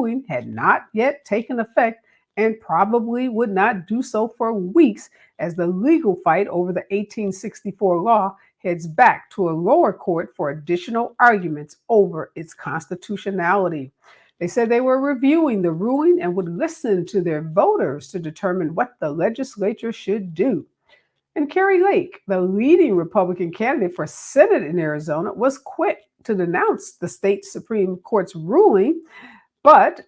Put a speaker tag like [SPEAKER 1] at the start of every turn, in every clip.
[SPEAKER 1] ruling had not yet taken effect and probably would not do so for weeks as the legal fight over the 1864 law heads back to a lower court for additional arguments over its constitutionality. They said they were reviewing the ruling and would listen to their voters to determine what the legislature should do. And Kerry Lake, the leading Republican candidate for Senate in Arizona, was quick to denounce the state Supreme Court's ruling, but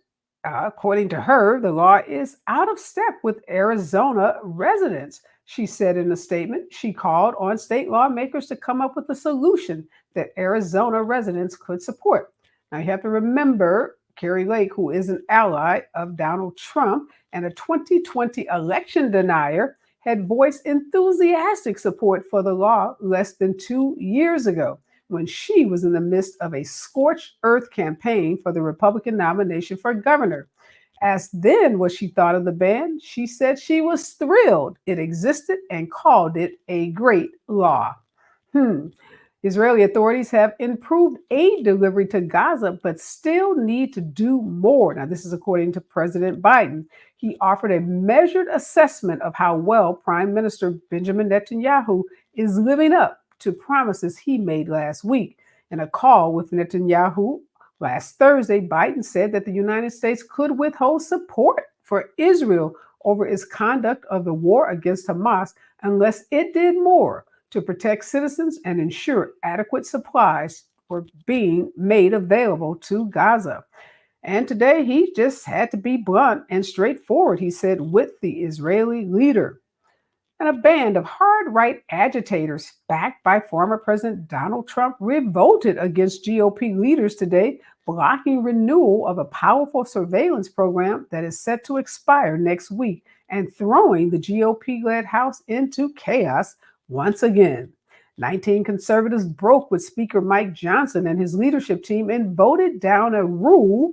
[SPEAKER 1] according to her, the law is out of step with Arizona residents. She said in a statement she called on state lawmakers to come up with a solution that Arizona residents could support. Now, you have to remember Kerry Lake, who is an ally of Donald Trump and a 2020 election denier, had voiced enthusiastic support for the law less than 2 years ago when she was in the midst of a scorched earth campaign for the Republican nomination for governor. Asked then what she thought of the ban, she said she was thrilled it existed and called it a great law. Hmm. Israeli authorities have improved aid delivery to Gaza, but still need to do more. Now, this is according to President Biden. He offered a measured assessment of how well Prime Minister Benjamin Netanyahu is living up to promises he made last week. In a call with Netanyahu last Thursday, Biden said that the United States could withhold support for Israel over its conduct of the war against Hamas unless it did more to protect citizens and ensure adequate supplies were being made available to Gaza. And today he just had to be blunt and straightforward, he said, with the Israeli leader. And a band of hard right agitators backed by former President Donald Trump revolted against GOP leaders today, blocking renewal of a powerful surveillance program that is set to expire next week and throwing the GOP-led House into chaos once again. 19 conservatives broke with Speaker Mike Johnson and his leadership team and voted down a rule.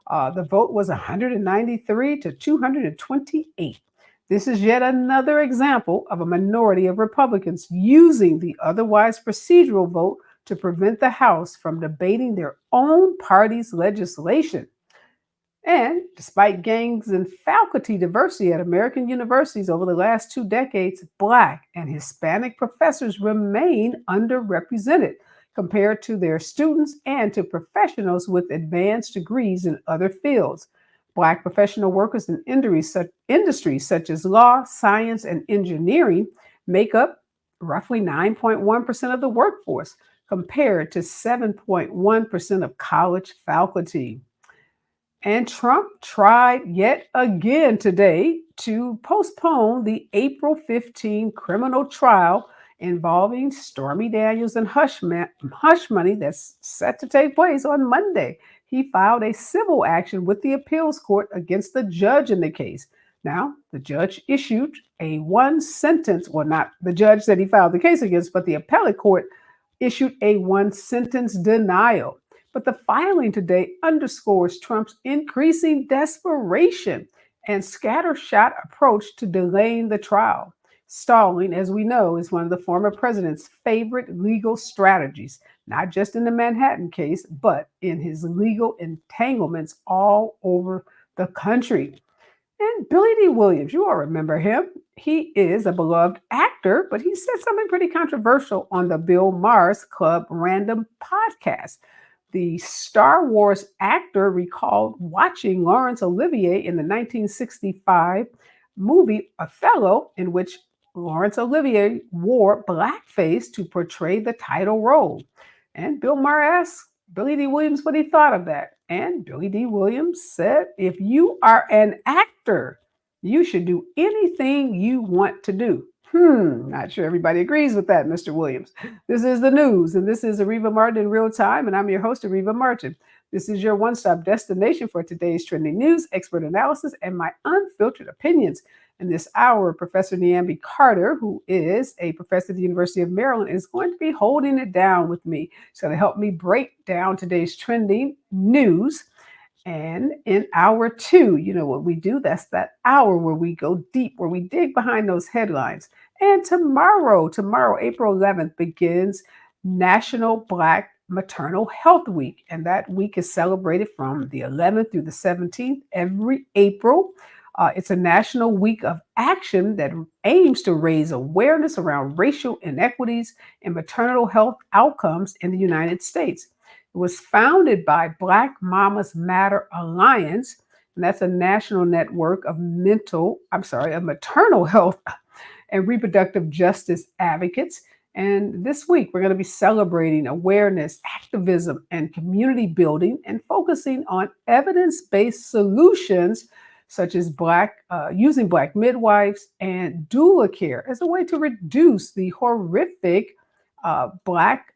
[SPEAKER 1] The vote was 193 to 228. This is yet another example of a minority of Republicans using the otherwise procedural vote to prevent the House from debating their own party's legislation. And despite gains in faculty diversity at American universities over the last 2 decades, Black and Hispanic professors remain underrepresented compared to their students and to professionals with advanced degrees in other fields. Black professional workers in industries such as law, science, and engineering make up roughly 9.1% of the workforce, compared to 7.1% of college faculty. And Trump tried yet again today to postpone the April 15 criminal trial involving Stormy Daniels and hush money that's set to take place on Monday. He filed a civil action with the appeals court against the judge in the case. Now, the judge issued a one sentence, well, not the judge that he filed the case against, but the appellate court issued a one sentence denial. But the filing today underscores Trump's increasing desperation and scattershot approach to delaying the trial. Stalling, as we know, is one of the former president's favorite legal strategies, not just in the Manhattan case, but in his legal entanglements all over the country. And Billy D. Williams, you all remember him. He is a beloved actor, but he said something pretty controversial on the Bill Maher's Club Random podcast. The Star Wars actor recalled watching Laurence Olivier in the 1965 movie Othello, in which Laurence Olivier wore blackface to portray the title role. And Bill Maher asked Billy D. Williams what he thought of that. And Billy D. Williams said, if you are an actor, you should do anything you want to do. Not sure everybody agrees with that, Mr. Williams. This is the news, and this is Areva Martin in real time, and I'm your host, Areva Martin. This is your one-stop destination for today's trending news, expert analysis, and my unfiltered opinions. In this hour, Professor Niambi Carter, who is a professor at the University of Maryland, is going to be holding it down with me. She's going to help me break down today's trending news. And in hour 2, you know what we do? That's that hour where we go deep, where we dig behind those headlines. And tomorrow, April 11th, begins National Black Maternal Health Week. And that week is celebrated from the 11th through the 17th every April. It's a national week of action that aims to raise awareness around racial inequities and maternal health outcomes in the United States. It was founded by Black Mamas Matter Alliance, and that's a national network of of maternal health and reproductive justice advocates. And this week, we're going to be celebrating awareness, activism, and community building, and focusing on evidence-based solutions such as using Black midwives and doula care as a way to reduce the horrific Black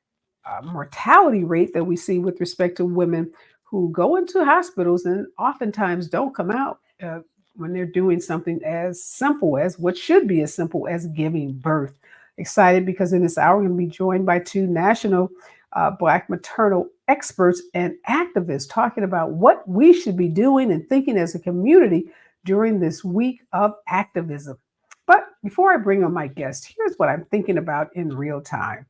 [SPEAKER 1] mortality rate that we see with respect to women who go into hospitals and oftentimes don't come out when they're doing something as simple as what should be as simple as giving birth. Excited because in this hour, we're going to be joined by two national Black maternal experts and activists talking about what we should be doing and thinking as a community during this week of activism. But before I bring on my guest, here's what I'm thinking about in real time.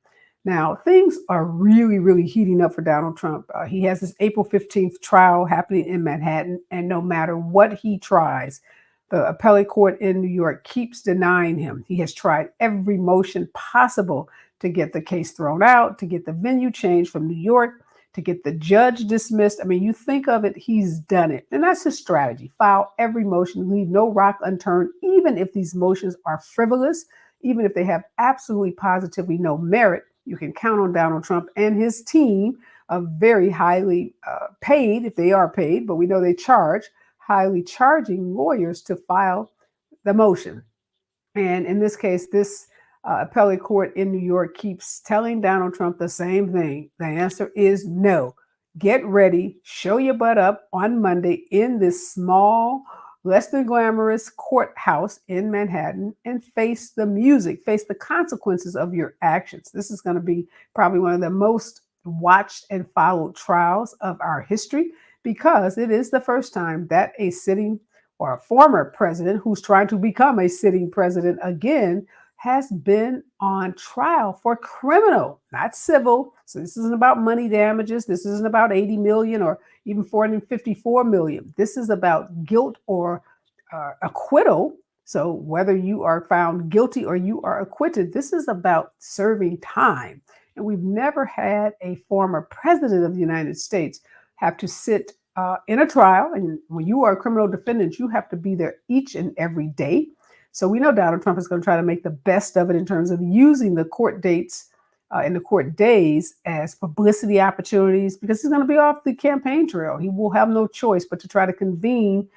[SPEAKER 1] Now, things are really, really heating up for Donald Trump. He has this April 15th trial happening in Manhattan, and no matter what he tries, the appellate court in New York keeps denying him. He has tried every motion possible to get the case thrown out, to get the venue changed from New York, to get the judge dismissed. I mean, you think of it, he's done it. And that's his strategy. File every motion, leave no rock unturned, even if these motions are frivolous, even if they have absolutely positively no merit. You can count on Donald Trump and his team of very highly paid, if they are paid, but we know they charge, highly charging lawyers to file the motion. And in this case, this appellate court in New York keeps telling Donald Trump the same thing. The answer is no. Get ready, show your butt up on Monday in this small, less than glamorous courthouse in Manhattan and face the music, face the consequences of your actions. This is going to be probably one of the most watched and followed trials of our history because it is the first time that a sitting or a former president who's trying to become a sitting president again has been on trial for criminal, not civil. So this isn't about money damages. This isn't about 80 million or even 454 million. This is about guilt or acquittal. So whether you are found guilty or you are acquitted, this is about serving time. And we've never had a former president of the United States have to sit in a trial. And when you are a criminal defendant, you have to be there each and every day. So we know Donald Trump is going to try to make the best of it in terms of using the court dates and the court days as publicity opportunities because he's going to be off the campaign trail. He will have no choice but to try to convene,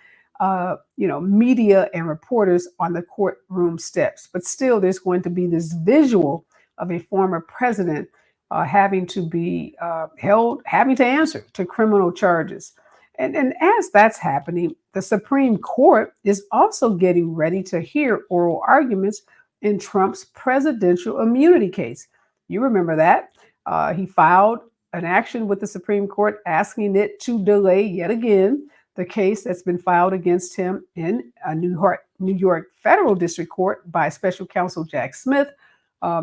[SPEAKER 1] media and reporters on the courtroom steps. But still, there's going to be this visual of a former president having to be having to answer to criminal charges. And as that's happening, the Supreme Court is also getting ready to hear oral arguments in Trump's presidential immunity case. You remember that. He filed an action with the Supreme Court asking it to delay yet again the case that's been filed against him in a New York Federal District Court by Special Counsel Jack Smith.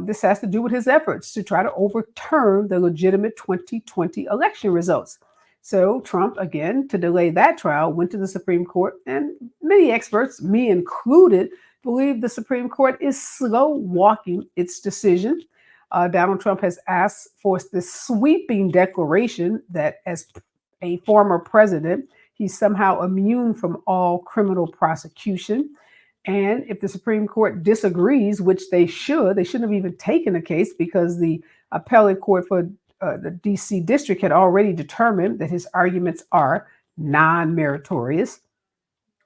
[SPEAKER 1] This has to do with his efforts to try to overturn the legitimate 2020 election results. So Trump, again, to delay that trial, went to the Supreme Court, and many experts, me included, believe the Supreme Court is slow walking its decision. Donald Trump has asked for this sweeping declaration that as a former president, he's somehow immune from all criminal prosecution. And if the Supreme Court disagrees, which they shouldn't have even taken the case because the appellate court for the DC district had already determined that his arguments are non-meritorious.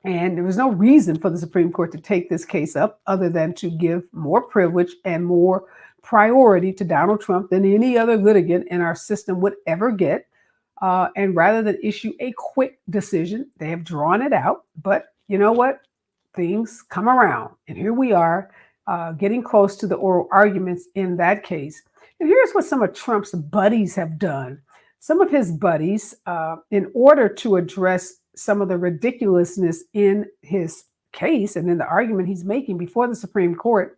[SPEAKER 1] And there was no reason for the Supreme Court to take this case up other than to give more privilege and more priority to Donald Trump than any other litigant in our system would ever get. And rather than issue a quick decision, they have drawn it out. But you know what? Things come around. And here we are getting close to the oral arguments in that case. And here's what some of Trump's buddies have done. Some of his buddies, in order to address some of the ridiculousness in his case and in the argument he's making before the Supreme Court,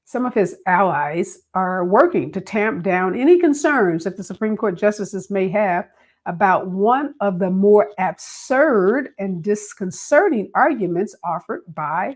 [SPEAKER 1] Some of his allies are working to tamp down any concerns that the Supreme Court justices may have about one of the more absurd and disconcerting arguments offered by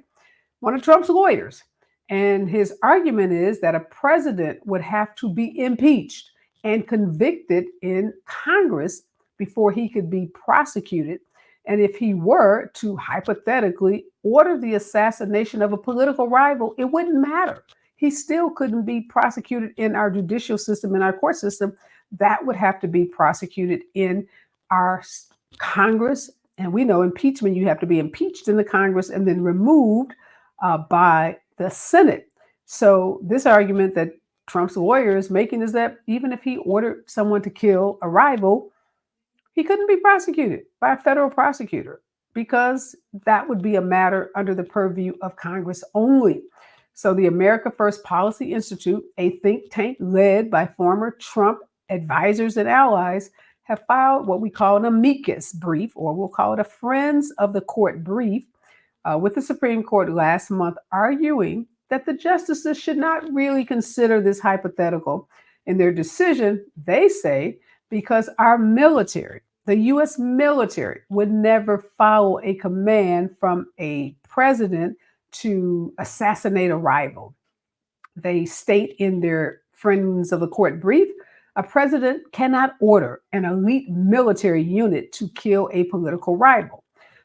[SPEAKER 1] one of Trump's lawyers. And his argument is that a president would have to be impeached and convicted in Congress before he could be prosecuted. And if he were to hypothetically order the assassination of a political rival, it wouldn't matter. He still couldn't be prosecuted in our judicial system, in our court system. That would have to be prosecuted in our Congress. And we know impeachment, you have to be impeached in the Congress and then removed by the Senate. So this argument that Trump's lawyer is making is that even if he ordered someone to kill a rival, he couldn't be prosecuted by a federal prosecutor because that would be a matter under the purview of Congress only. So the America First Policy Institute, a think tank led by former Trump advisors and allies, have filed what we call an amicus brief, or we'll call it a Friends of the Court brief, with the Supreme Court last month, arguing that the justices should not really consider this hypothetical in their decision, they say, because our military, the U.S. military, would never follow a command from a president to assassinate a rival. They state in their Friends of the Court brief, a president cannot order an elite military unit to kill a political rival.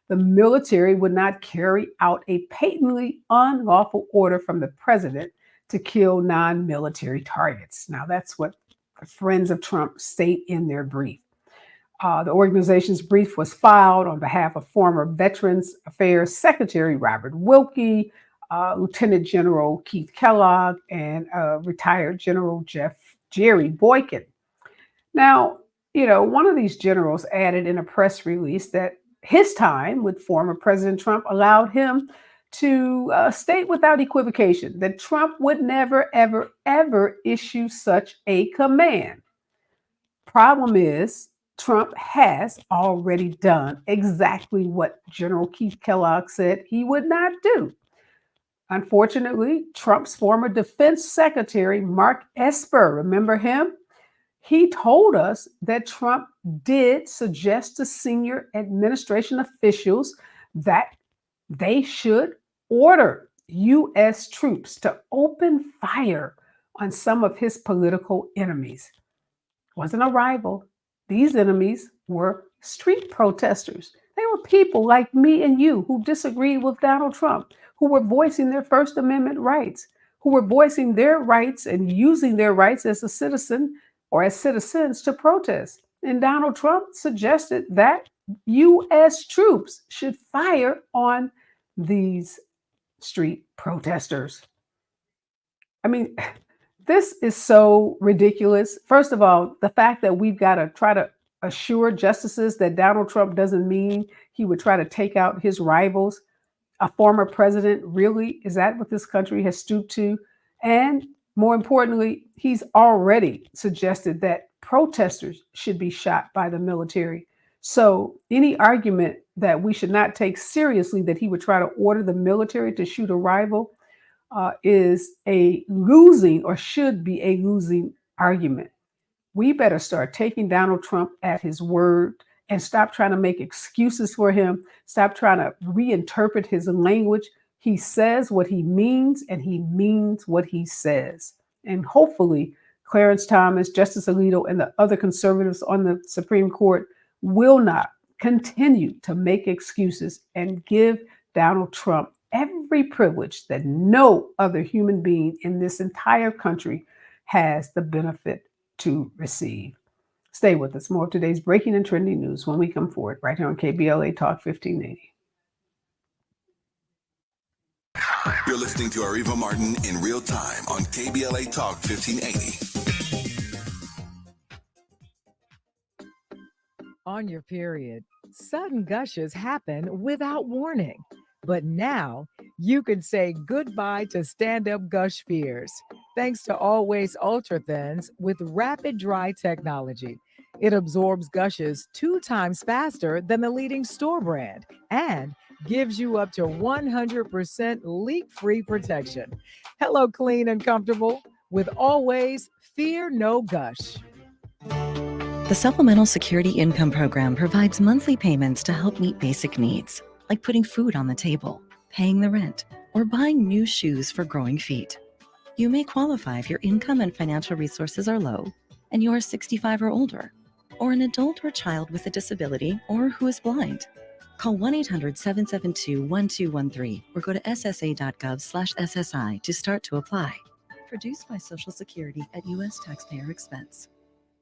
[SPEAKER 1] The military would not carry out a patently unlawful order from the president to kill non-military targets. Now, that's what the Friends of Trump state in their brief. The organization's brief was filed on behalf of former Veterans Affairs Secretary Robert Wilkie, Lieutenant General Keith Kellogg, and retired General Jerry Boykin. Now, one of these generals added in a press release that his time with former President Trump allowed him to state without equivocation that Trump would never, ever, ever issue such a command. Problem is, Trump has already done exactly what General Keith Kellogg said he would not do. Unfortunately, Trump's former defense secretary, Mark Esper, remember him? He told us that Trump did suggest to senior administration officials that they should order U.S. troops to open fire on some of his political enemies. It wasn't a rival. These enemies were street protesters. They were people like me and you who disagreed with Donald Trump, who were voicing their First Amendment rights, who were voicing their rights and using their rights as a citizen or as citizens to protest. And Donald Trump suggested that U.S. troops should fire on these street protesters. I mean, this is so ridiculous. First of all, the fact that we've got to try to assure justices that Donald Trump doesn't mean he would try to take out his rivals. A former president, really? Is that what this country has stooped to? And more importantly, he's already suggested that protesters should be shot by the military. So any argument that we should not take seriously that he would try to order the military to shoot a rival is a losing, or should be a losing argument. We better start taking Donald Trump at his word and stop trying to make excuses for him. Stop trying to reinterpret his language. He says what he means, and he means what he says. And hopefully, Clarence Thomas, Justice Alito, and the other conservatives on the Supreme Court will not continue to make excuses and give Donald Trump every privilege that no other human being in this entire country has the benefit to receive. Stay with us. More of today's breaking and trending news when we come forward right here on KBLA Talk 1580.
[SPEAKER 2] You're listening to Areva Martin in real time on KBLA Talk 1580.
[SPEAKER 3] On your period, sudden gushes happen without warning. But now you can say goodbye to stand-up gush fears thanks to Always Ultra Thins with rapid dry technology. It absorbs gushes 2 times faster than the leading store brand and gives you up to 100% leak-free protection. Hello, clean and comfortable with always Fear No Gush.
[SPEAKER 4] The Supplemental Security Income Program provides monthly payments to help meet basic needs, like putting food on the table, paying the rent, or buying new shoes for growing feet. You may qualify if your income and financial resources are low and you are 65 or older, or an adult or child with a disability or who is blind. Call 1-800-772-1213 or go to ssa.gov/SSI to start to apply. Produced by Social Security at U.S. taxpayer expense.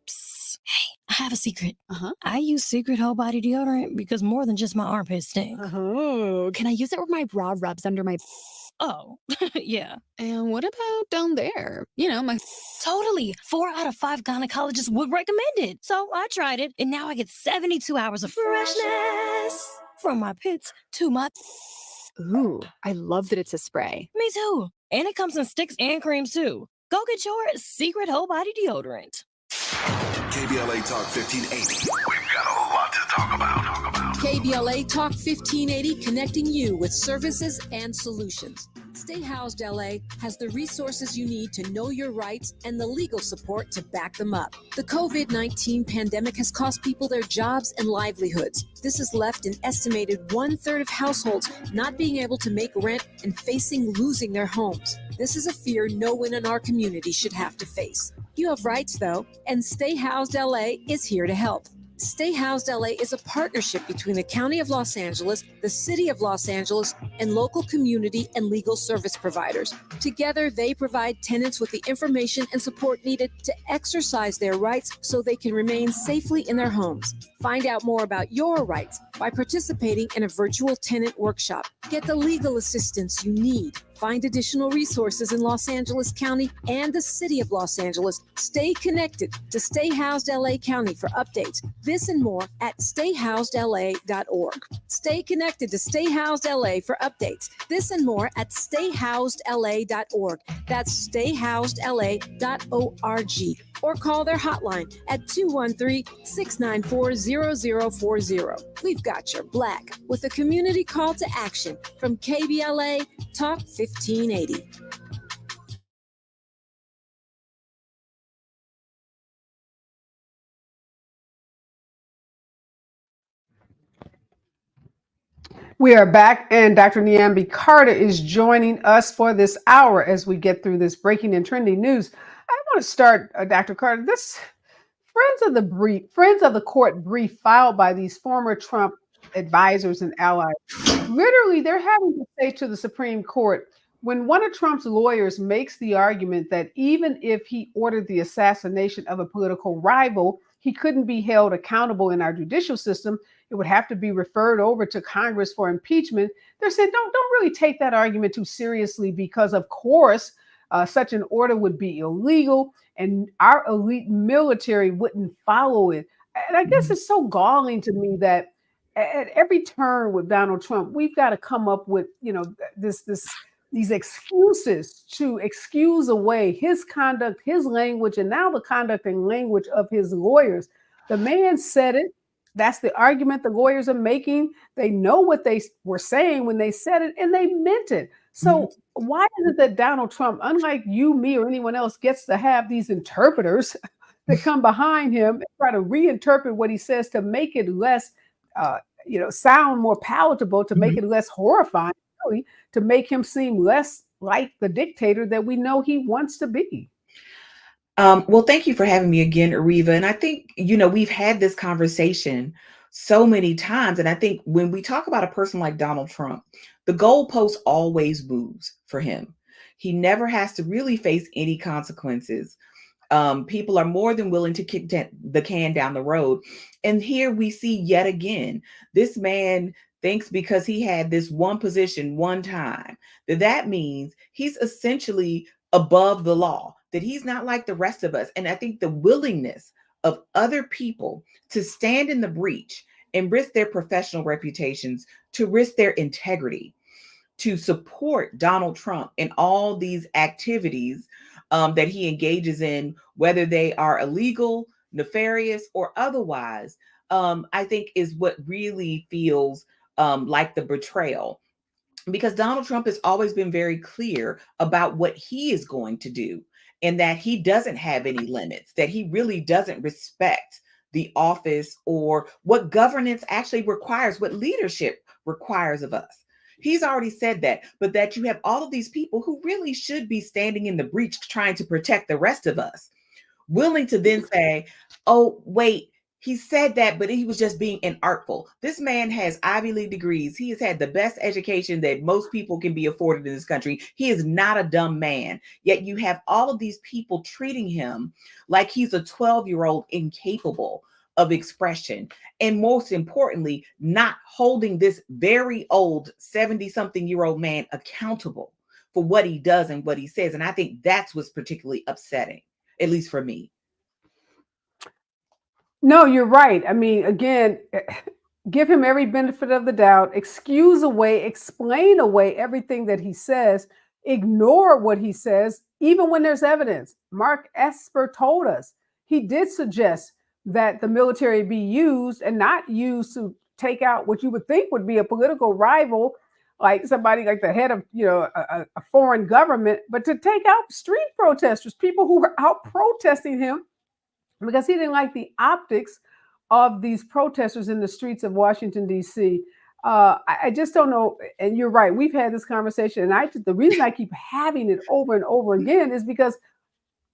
[SPEAKER 5] Psst. Hey, I have a secret. I use Secret Whole Body Deodorant because more than just my armpits stink.
[SPEAKER 6] Oh, can I use it where my bra rubs under my...
[SPEAKER 5] Oh, yeah.
[SPEAKER 6] And what about down there? You know, my...
[SPEAKER 5] Totally. 4 out of 5 gynecologists would recommend it. So I tried it, and now I get 72 hours of freshness from my pits to my...
[SPEAKER 6] Ooh, I love that it's a spray.
[SPEAKER 5] Me too. And it comes in sticks and creams too. Go get your Secret Whole Body Deodorant.
[SPEAKER 2] KBLA Talk 1580. We've got a lot to talk about.
[SPEAKER 7] KBLA Talk 1580, connecting you with services and solutions. Stay Housed LA has the resources you need to know your rights and the legal support to back them up. The COVID-19 pandemic has cost people their jobs and livelihoods. This has left an estimated 1/3 of households not being able to make rent and facing losing their homes. This is a fear no one in our community should have to face. You have rights, though, and Stay Housed LA is here to help. Stay Housed LA is a partnership between the County of Los Angeles, the City of Los Angeles, and local community and legal service providers. Together, they provide tenants with the information and support needed to exercise their rights so they can remain safely in their homes. Find out more about your rights by participating in a virtual tenant workshop. Get the legal assistance you need. Find additional resources in Los Angeles County and the City of Los Angeles. Stay connected to Stay Housed LA County for updates. This and more at stayhousedla.org. Stay connected to Stay Housed LA for updates. This and more at stayhousedla.org. That's stayhousedla.org. Or call their hotline at 213-694-0040. We've got your black with a community call to action from KBLA Talk 1580.
[SPEAKER 1] We are back, and Dr. Niambi Carter is joining us for this hour as we get through this breaking and trending news. I want to start, Dr. Carter, this Friends of the Court brief filed by these former Trump advisors and allies. Literally, they're having to say to the Supreme Court, when one of Trump's lawyers makes the argument that even if he ordered the assassination of a political rival, he couldn't be held accountable in our judicial system, it would have to be referred over to Congress for impeachment. They're saying, don't really take that argument too seriously because, of course, such an order would be illegal and our elite military wouldn't follow it. And I guess it's so galling to me that at every turn with Donald Trump, we've got to come up with, these excuses to excuse away his conduct, his language, and now the conduct and language of his lawyers. The man said it. That's the argument the lawyers are making. They know what they were saying when they said it, and they meant it. So why is it that Donald Trump, unlike you, me, or anyone else, gets to have these interpreters that come behind him and try to reinterpret what he says to make it less, sound more palatable, to make it less horrifying, really, to make him seem less like the dictator that we know he wants to be?
[SPEAKER 8] Well, thank you for having me again, Areva. And I think, we've had this conversation so many times. And I think when we talk about a person like Donald Trump, the goalpost always moves for him. He never has to really face any consequences. People are more than willing to kick the can down the road. And here we see yet again, this man thinks because he had this one position one time, that means he's essentially above the law, that he's not like the rest of us. And I think the willingness of other people to stand in the breach and risk their professional reputations, to risk their integrity, to support Donald Trump in all these activities that he engages in, whether they are illegal, nefarious or otherwise, I think is what really feels like the betrayal. Because Donald Trump has always been very clear about what he is going to do, and that he doesn't have any limits, that he really doesn't respect the office or what governance actually requires, what leadership requires of us. He's already said that, but that you have all of these people who really should be standing in the breach trying to protect the rest of us, willing to then say, oh, wait, he said that, but he was just being inartful. This man has Ivy League degrees. He has had the best education that most people can be afforded in this country. He is not a dumb man. Yet you have all of these people treating him like he's a 12-year-old incapable of expression. And most importantly, not holding this very old 70-something-year-old man accountable for what he does and what he says. And I think that's what's particularly upsetting, at least for me.
[SPEAKER 1] No, you're right. I mean, again, give him every benefit of the doubt, excuse away, explain away everything that he says, ignore what he says, even when there's evidence. Mark Esper told us he did suggest that the military be used and not used to take out what you would think would be a political rival, like somebody like the head of a foreign government, but to take out street protesters, people who were out protesting him because he didn't like the optics of these protesters in the streets of Washington, D.C. I just don't know. And you're right. We've had this conversation. And the reason I keep having it over and over again is because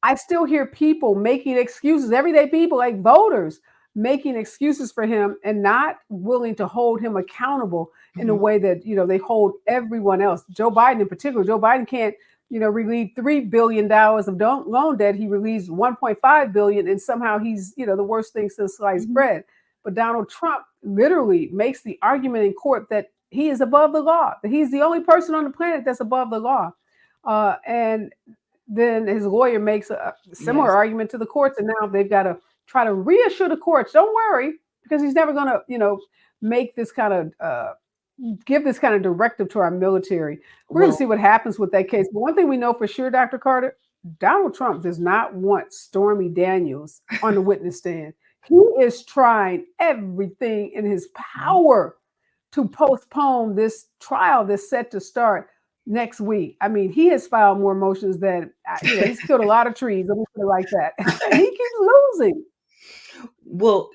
[SPEAKER 1] I still hear people making excuses, everyday people like voters making excuses for him and not willing to hold him accountable in a way that, they hold everyone else. Joe Biden in particular. Joe Biden can't relieve $3 billion of loan debt. He relieves $1.5 billion, and somehow he's, the worst thing since sliced bread. But Donald Trump literally makes the argument in court that he is above the law, that he's the only person on the planet that's above the law. And then his lawyer makes a similar argument to the courts, and now they've got to try to reassure the courts, don't worry, because he's never going to, make this kind of give this kind of directive to our military. We're going to see what happens with that case. But one thing we know for sure, Dr. Carter, Donald Trump does not want Stormy Daniels on the witness stand. He is trying everything in his power to postpone this trial that's set to start next week. I mean, he has filed more motions than, he's killed a lot of trees. Let me put it like that. He keeps losing.
[SPEAKER 8] Well,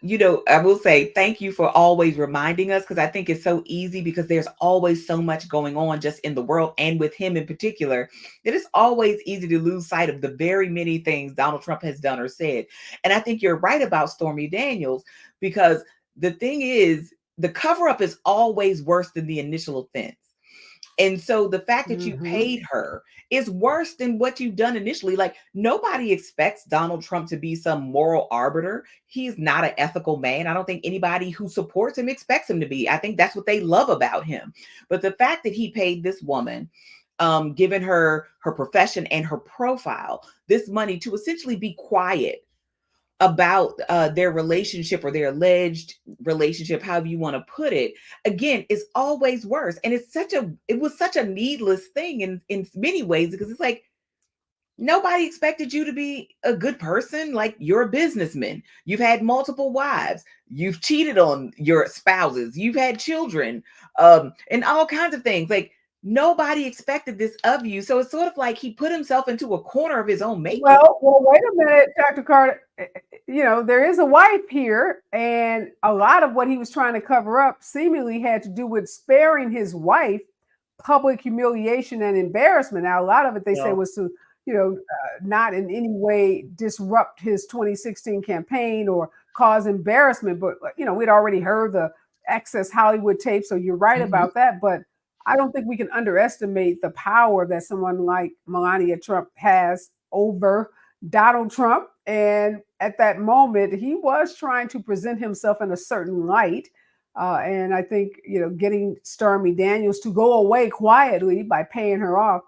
[SPEAKER 8] I will say thank you for always reminding us, because I think it's so easy, because there's always so much going on just in the world and with him in particular. It is always easy to lose sight of the very many things Donald Trump has done or said. And I think you're right about Stormy Daniels, because the thing is, the cover up is always worse than the initial offense. And so the fact that you paid her is worse than what you've done initially. Like, nobody expects Donald Trump to be some moral arbiter. He's not an ethical man. I don't think anybody who supports him expects him to be. I think that's what they love about him. But the fact that he paid this woman, given her profession and her profile, this money to essentially be quiet about their relationship, or their alleged relationship, however you want to put it, again, is always worse. And it was such a needless thing in many ways, because it's like, nobody expected you to be a good person. Like, you're a businessman. You've had multiple wives. You've cheated on your spouses. You've had children, and all kinds of things. Like, nobody expected this of you. So it's sort of like he put himself into a corner of his own making.
[SPEAKER 1] Well, wait a minute, Dr. Carter. There is a wife here, and a lot of what he was trying to cover up seemingly had to do with sparing his wife public humiliation and embarrassment. Now, a lot of it they say was to, not in any way disrupt his 2016 campaign or cause embarrassment. But, we'd already heard the Access Hollywood tape. So you're right about that. But I don't think we can underestimate the power that someone like Melania Trump has over Donald Trump. And at that moment, he was trying to present himself in a certain light. And I think, getting Stormy Daniels to go away quietly by paying her off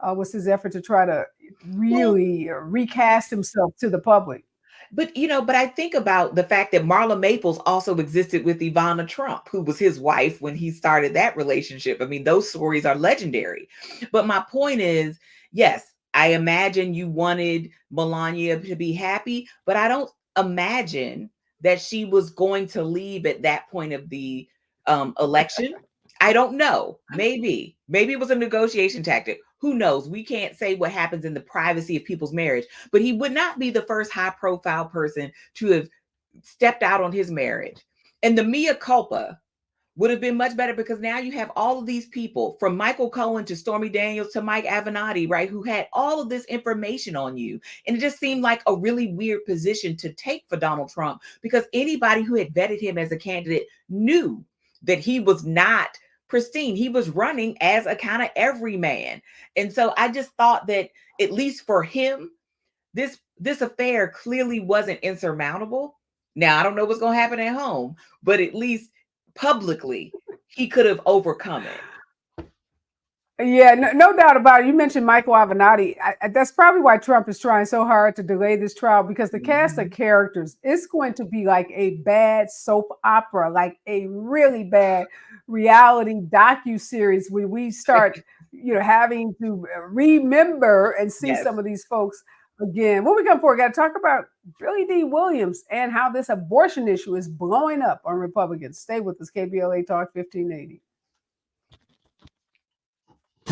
[SPEAKER 1] was his effort to try to really recast himself to the public.
[SPEAKER 8] But I think about the fact that Marla Maples also existed with Ivana Trump, who was his wife when he started that relationship. I mean, those stories are legendary. But my point is, yes, I imagine you wanted Melania to be happy, but I don't imagine that she was going to leave at that point of the election. I don't know. Maybe it was a negotiation tactic. Who knows? We can't say what happens in the privacy of people's marriage, but he would not be the first high profile person to have stepped out on his marriage. And the mea culpa would have been much better, because now you have all of these people, from Michael Cohen to Stormy Daniels to Mike Avenatti, right, who had all of this information on you. And it just seemed like a really weird position to take for Donald Trump, because anybody who had vetted him as a candidate knew that he was not pristine. He was running as a kind of everyman. And so I just thought that, at least for him, this affair clearly wasn't insurmountable. Now, I don't know what's going to happen at home, but at least publicly, he could have overcome it.
[SPEAKER 1] Yeah, no doubt about it. You mentioned Michael Avenatti. That's probably why Trump is trying so hard to delay this trial, because the cast of characters is going to be like a bad soap opera, like a really bad reality docuseries, where we start, having to remember and see some of these folks again. When we come forward, got to talk about Billy D. Williams and how this abortion issue is blowing up on Republicans. Stay with us, KBLA Talk 1580.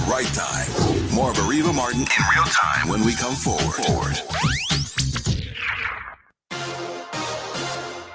[SPEAKER 2] Right time. More of Areva Martin in real time when we come forward.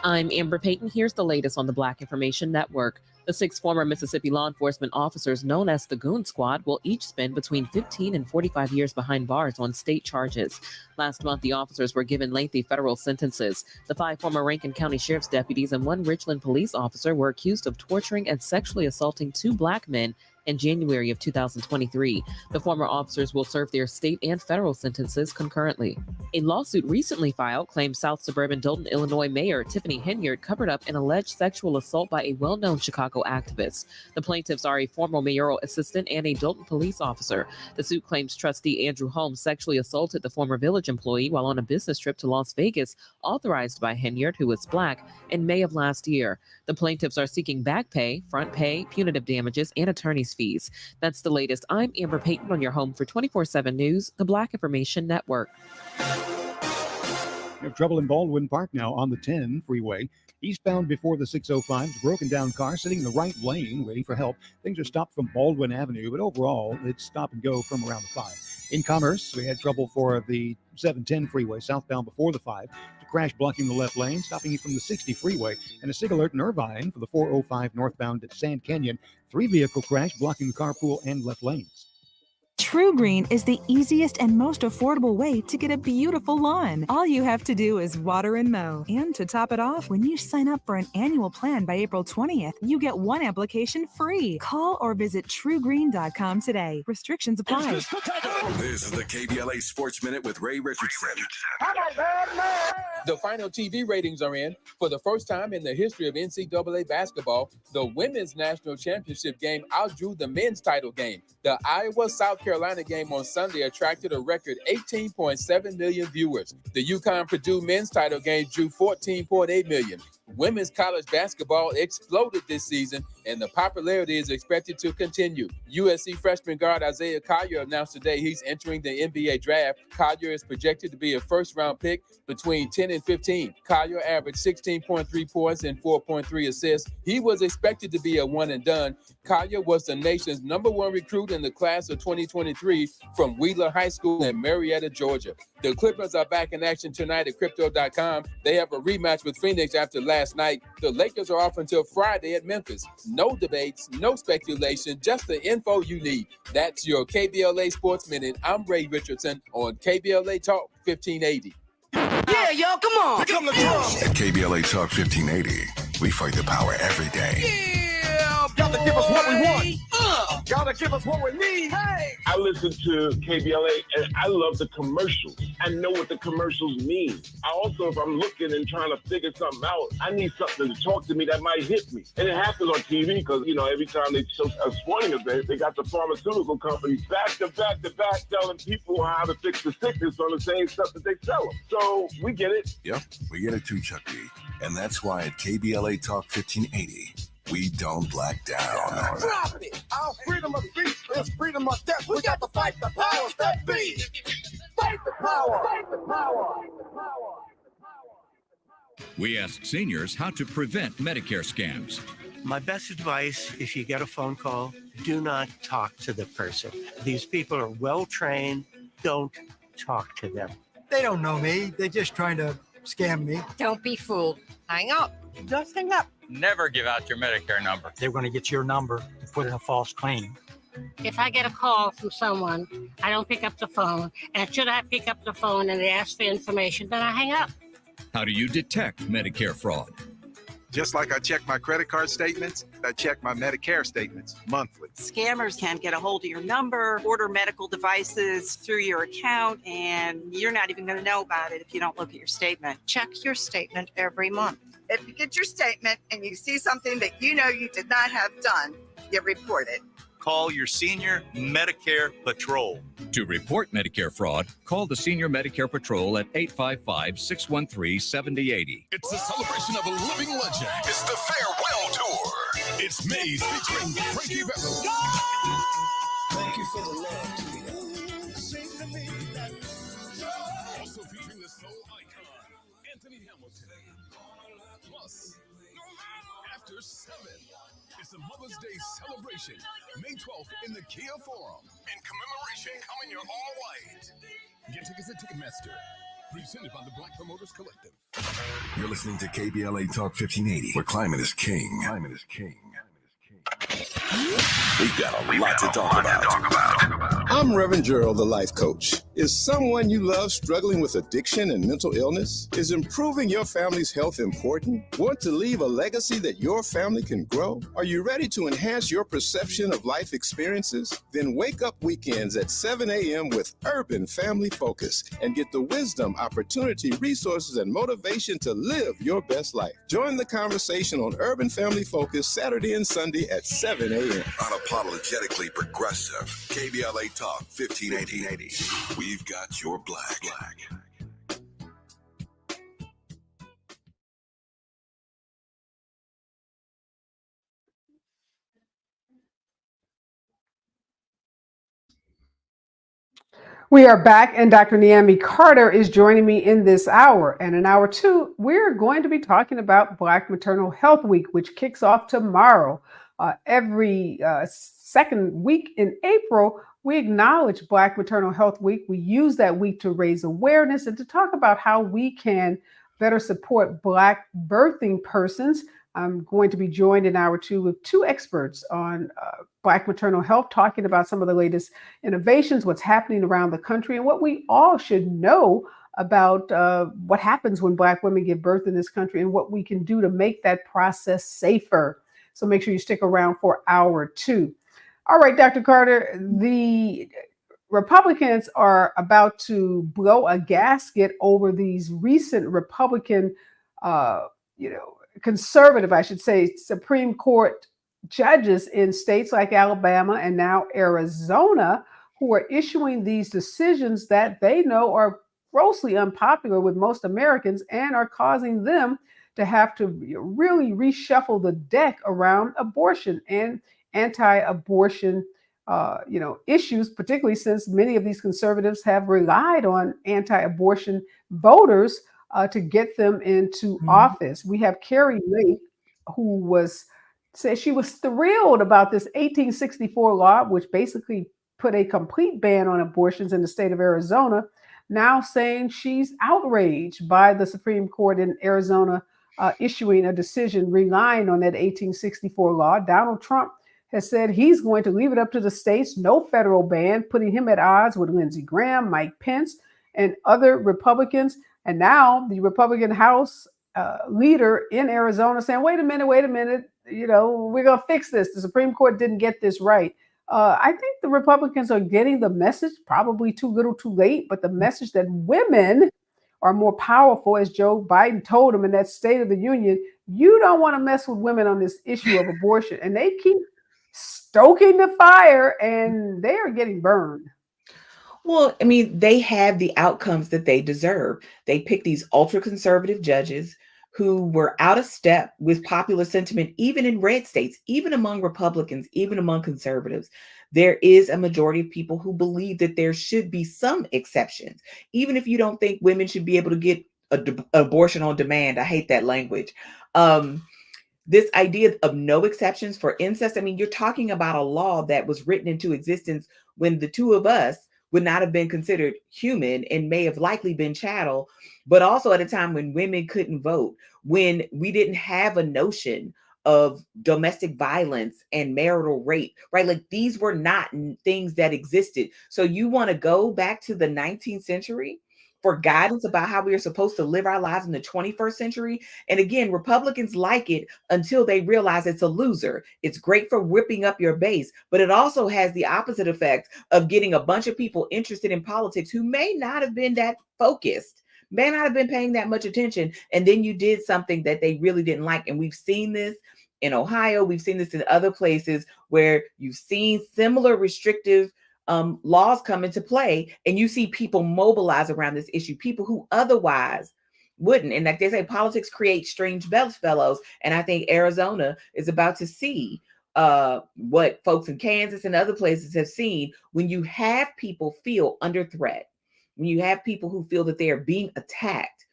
[SPEAKER 9] I'm Amber Payton. Here's the latest on the Black Information Network. The 6 former Mississippi law enforcement officers known as the Goon Squad will each spend between 15 and 45 years behind bars on state charges. Last month, the officers were given lengthy federal sentences. The 5 former Rankin County Sheriff's deputies and 1 Richland police officer were accused of torturing and sexually assaulting 2 black men in January of 2023. The former officers will serve their state and federal sentences concurrently. A lawsuit recently filed claims South Suburban Dolton, Illinois Mayor Tiffany Henyard covered up an alleged sexual assault by a well-known Chicago activist. The plaintiffs are a former mayoral assistant and a Dolton police officer. The suit claims trustee Andrew Holmes sexually assaulted the former village employee while on a business trip to Las Vegas, authorized by Henyard, who is black, in May of last year. The plaintiffs are seeking back pay, front pay, punitive damages, and attorney's fees. That's the latest. I'm Amber Payton on your home for 24/7 News, the Black Information Network.
[SPEAKER 10] You have trouble in Baldwin Park now on the 10 freeway. Eastbound before the 605, broken down car sitting in the right lane waiting for help. Things are stopped from Baldwin Avenue, but overall it's stop and go from around the 5. In Commerce, we had trouble for the 710 freeway southbound before the 5. Crash blocking the left lane, stopping you from the 60 freeway, and a SIG alert in Irvine for the 405 northbound at Sand Canyon. 3-vehicle crash blocking the carpool and left lanes.
[SPEAKER 11] True Green is the easiest and most affordable way to get a beautiful lawn. All you have to do is water and mow. And to top it off, when you sign up for an annual plan by April 20th, you get 1 application free. Call or visit truegreen.com today. Restrictions apply.
[SPEAKER 2] This is the KBLA Sports Minute with Ray Richardson.
[SPEAKER 12] The final TV ratings are in. For the first time in the history of NCAA basketball, the women's national championship game outdrew the men's title game. The Iowa-South Carolina game on Sunday attracted a record 18.7 million viewers. The UConn-Purdue men's title game drew 14.8 million. Women's college basketball exploded this season, and the popularity is expected to continue. USC freshman guard Isaiah Collier announced today he's entering the NBA draft. Collier is projected to be a first-round pick between 10 and 15. Collier averaged 16.3 points and 4.3 assists. He was expected to be a one-and-done. Collier was the nation's #1 recruit in the class of 2023 from Wheeler High School in Marietta, Georgia. The Clippers are back in action tonight at Crypto.com. They have a rematch with Phoenix after last night. The Lakers are off until Friday at Memphis. No debates, no speculation, just the info you need. That's your KBLA Sports Minute. I'm Ray Richardson on KBLA Talk 1580.
[SPEAKER 13] Yeah, y'all, come on. Pick up the drums.
[SPEAKER 2] At KBLA Talk 1580, we fight the power every day.
[SPEAKER 13] Yeah, gotta give us what we want. Gotta give us what we need. Hey.
[SPEAKER 14] I listen to KBLA and I love the commercials. I know what the commercials mean. I also, if I'm looking and trying to figure something out, I need something to talk to me that might hit me. And it happens on TV because, every time they show a sporting event, they got the pharmaceutical companies back to back telling people how to fix the sickness on the same stuff that they sell them. So we get it.
[SPEAKER 2] Yep, we get it too, Chuck D. And that's why at KBLA Talk 1580, we don't black down.
[SPEAKER 13] Drop it! Our freedom of speech is freedom of death. We got to fight the powers that be. Fight the power! Fight the power!
[SPEAKER 15] We asked seniors how to prevent Medicare scams.
[SPEAKER 16] My best advice, if you get a phone call, do not talk to the person. These people are well trained. Don't talk to them.
[SPEAKER 17] They don't know me. They're just trying to scam me.
[SPEAKER 18] Don't be fooled. Hang up.
[SPEAKER 16] Just hang up.
[SPEAKER 19] Never give out your Medicare number.
[SPEAKER 17] They're going to get your number and put in a false claim.
[SPEAKER 18] If I get a call from someone, I don't pick up the phone. And should I pick up the phone and they ask for information, then I hang up.
[SPEAKER 15] How do you detect Medicare fraud?
[SPEAKER 20] Just like I check my credit card statements, I check my Medicare statements monthly.
[SPEAKER 21] Scammers can get a hold of your number, order medical devices through your account, and you're not even going to know about it if you don't look at your statement.
[SPEAKER 18] Check your statement every month.
[SPEAKER 22] If you get your statement and you see something that you know you did not have done, you report it.
[SPEAKER 23] Call your senior Medicare Patrol.
[SPEAKER 15] To report Medicare fraud, call the Senior Medicare Patrol at 855-613-7080.
[SPEAKER 2] It's the celebration of a living legend. It's the Farewell Tour. It's Maze featuring Frankie Beverly.
[SPEAKER 13] Thank you for the love.
[SPEAKER 2] Also featuring the soul icon, Anthony Hamilton. Plus, After 7. It's a Mother's Day celebration, May 12th in the Kia Forum. In commemoration, come in your all white. Get tickets at Ticketmaster. Presented by the Black Promoters Collective. You're listening to KBLA Talk 1580, where climate is king. Climate is king. We've got a lot to talk about.
[SPEAKER 24] I'm Reverend Gerald, the life coach. Is someone you love struggling with addiction and mental illness? Is improving your family's health important? Want to leave a legacy that your family can grow? Are you ready to enhance your perception of life experiences? Then wake up weekends at 7 a.m. with Urban Family Focus and get the wisdom, opportunity, resources, and motivation to live your best life. Join the conversation on Urban Family Focus Saturday and Sunday at 7 a.m.
[SPEAKER 2] Unapologetically progressive. KBLA Talk 1580. We've got your black.
[SPEAKER 1] We are back, and Dr. Niamey Carter is joining me in this hour. And in hour 2, we're going to be talking about Black Maternal Health Week, which kicks off tomorrow. Every second week in April, we acknowledge Black Maternal Health Week. We use that week to raise awareness and to talk about how we can better support Black birthing persons. I'm going to be joined in hour 2 with 2 experts on Black maternal health, talking about some of the latest innovations, what's happening around the country, and what we all should know about what happens when Black women give birth in this country and what we can do to make that process safer. So make sure you stick around for hour 2. All right, Dr. Carter, the Republicans are about to blow a gasket over these recent Republican, conservative, I should say, Supreme Court judges in states like Alabama and now Arizona, who are issuing these decisions that they know are grossly unpopular with most Americans and are causing them to have to really reshuffle the deck around abortion and anti-abortion issues, particularly since many of these conservatives have relied on anti-abortion voters to get them into office. We have Carrie Lake, who said she was thrilled about this 1864 law, which basically put a complete ban on abortions in the state of Arizona, now saying she's outraged by the Supreme Court in Arizona issuing a decision relying on that 1864 law. Donald Trump has said he's going to leave it up to the states, no federal ban, putting him at odds with Lindsey Graham, Mike Pence, and other Republicans. And now the Republican House leader in Arizona saying, wait a minute, we're going to fix this. The Supreme Court didn't get this right. I think the Republicans are getting the message, probably too little too late, but the message that women are more powerful, as Joe Biden told them in that State of the Union. You don't want to mess with women on this issue of abortion. And they keep stoking the fire, and they are getting burned.
[SPEAKER 8] Well, I mean, they have the outcomes that they deserve. They pick these ultra-conservative judges who were out of step with popular sentiment, even in red states, even among Republicans, even among conservatives. There is a majority of people who believe that there should be some exceptions. Even if you don't think women should be able to get abortion on demand. I hate that language. This idea of no exceptions for incest. I mean, you're talking about a law that was written into existence when the two of us would not have been considered human and may have likely been chattel, but also at a time when women couldn't vote, when we didn't have a notion of domestic violence and marital rape, right? Like these were not things that existed. So you want to go back to the 19th century for guidance about how we are supposed to live our lives in the 21st century. And again, Republicans like it until they realize it's a loser. It's great for whipping up your base, but it also has the opposite effect of getting a bunch of people interested in politics who may not have been that focused, may not have been paying that much attention. And then you did something that they really didn't like. And we've seen this in Ohio. We've seen this in other places where you've seen similar restrictive laws come into play, and you see people mobilize around this issue, people who otherwise wouldn't. And like they say, politics creates strange bedfellows. And I think Arizona is about to see what folks in Kansas and other places have seen when you have people feel under threat, when you have people who feel that they are being attacked,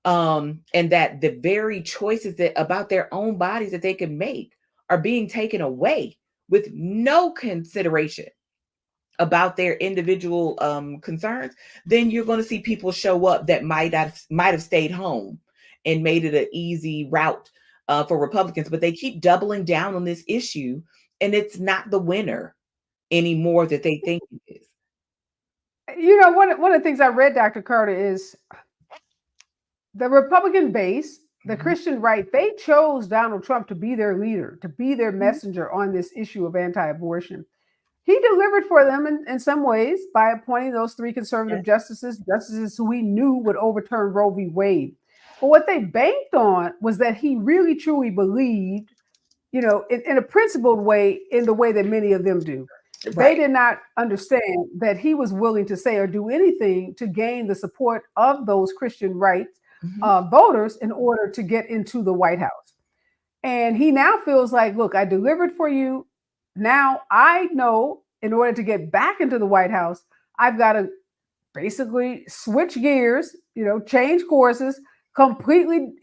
[SPEAKER 8] and that the very choices that about their own bodies that they can make are being taken away with no consideration about their individual concerns, then you're going to see people show up that might have stayed home and made it an easy route for Republicans. But they keep doubling down on this issue, and it's not the winner anymore that they think it is.
[SPEAKER 1] You know, one of the things I read, Dr. Carter, is the Republican base, the Christian right, they chose Donald Trump to be their leader, to be their messenger on this issue of anti-abortion. He delivered for them in some ways by appointing those three conservative justices who he knew would overturn Roe v. Wade. But what they banked on was that he really, truly believed, you know, in a principled way, in the way that many of them do. Right. They did not understand that he was willing to say or do anything to gain the support of those Christian rights voters in order to get into the White House. And he now feels like, look, I delivered for you. Now I know in order to get back into the White House, I've got to basically switch gears, you know, change courses, completely,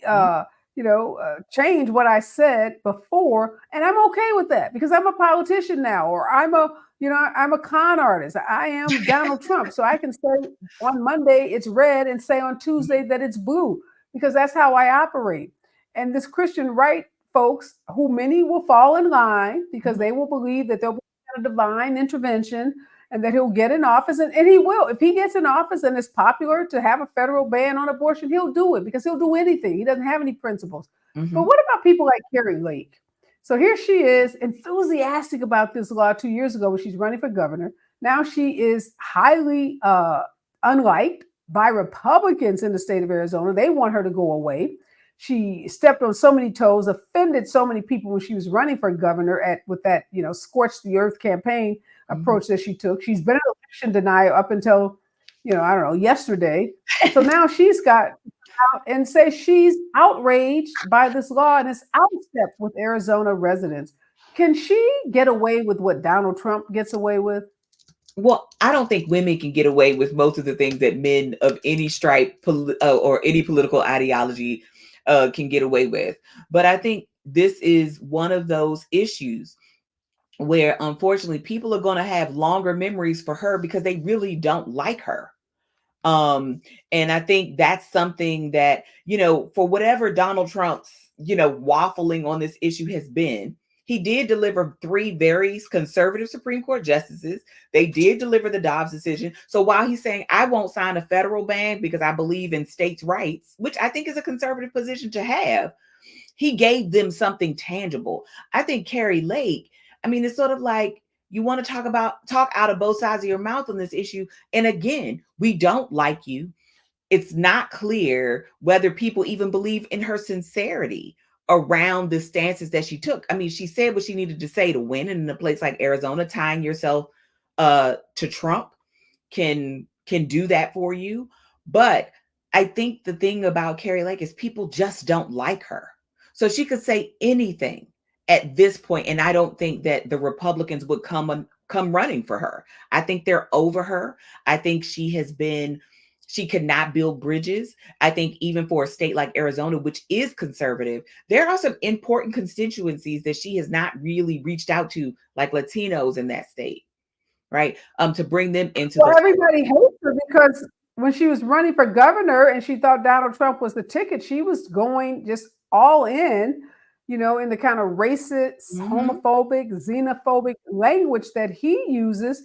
[SPEAKER 1] change what I said before. And I'm okay with that because I'm a politician now, or I'm a con artist. I am Donald Trump. So I can say on Monday it's red and say on Tuesday that it's blue because that's how I operate. And this Christian right folks, who many will fall in line because they will believe that there'll be a divine intervention and that he'll get in office. And he will. If he gets in office and it's popular to have a federal ban on abortion, he'll do it because he'll do anything. He doesn't have any principles. But what about people like Carrie Lake? So here she is enthusiastic about this law 2 years ago when she's running for governor. Now she is highly unliked by Republicans in the state of Arizona. They want her to go away. She stepped on so many toes, offended so many people when she was running for governor with that, you know, scorch the earth campaign approach that she took. She's been an election denier up until, you know, I don't know, yesterday. So now she's got out and say she's outraged by this law and it's out of step with Arizona residents. Can she get away with what Donald Trump gets away with?
[SPEAKER 8] Well, I don't think women can get away with most of the things that men of any stripe or any political ideology can get away with. But I think this is one of those issues where unfortunately people are going to have longer memories for her because they really don't like her. And I think that's something that, you know, for whatever Donald Trump's, you know, waffling on this issue has been, he did deliver 3 very conservative Supreme Court justices. They did deliver the Dobbs decision. So while he's saying, I won't sign a federal ban because I believe in states' rights, which I think is a conservative position to have, he gave them something tangible. I think Carrie Lake, I mean, it's sort of like you want to talk out of both sides of your mouth on this issue. And again, we don't like you. It's not clear whether people even believe in her sincerity around the stances that she took. I mean, she said what she needed to say to win. And in a place like Arizona, tying yourself to Trump can do that for you. But I think the thing about Carrie Lake is people just don't like her. So she could say anything at this point, and I don't think that the Republicans would come running for her. I think they're over her. I think she has been She could not build bridges. I think even for a state like Arizona, which is conservative, there are some important constituencies that she has not really reached out to, like Latinos in that state, right? To bring them into
[SPEAKER 1] Well,
[SPEAKER 8] the
[SPEAKER 1] everybody hates her because when she was running for governor and she thought Donald Trump was the ticket, she was going just all in, in the kind of racist, homophobic, xenophobic language that he uses,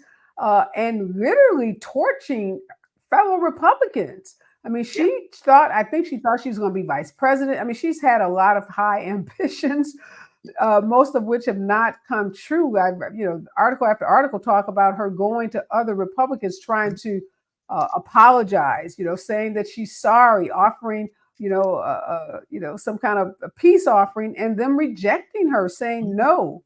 [SPEAKER 1] and literally torching fellow Republicans. I mean, I think she thought she was going to be vice president. I mean, she's had a lot of high ambitions, most of which have not come true. Article after article talk about her going to other Republicans trying to apologize, saying that she's sorry, offering, some kind of a peace offering, and them rejecting her, saying, no,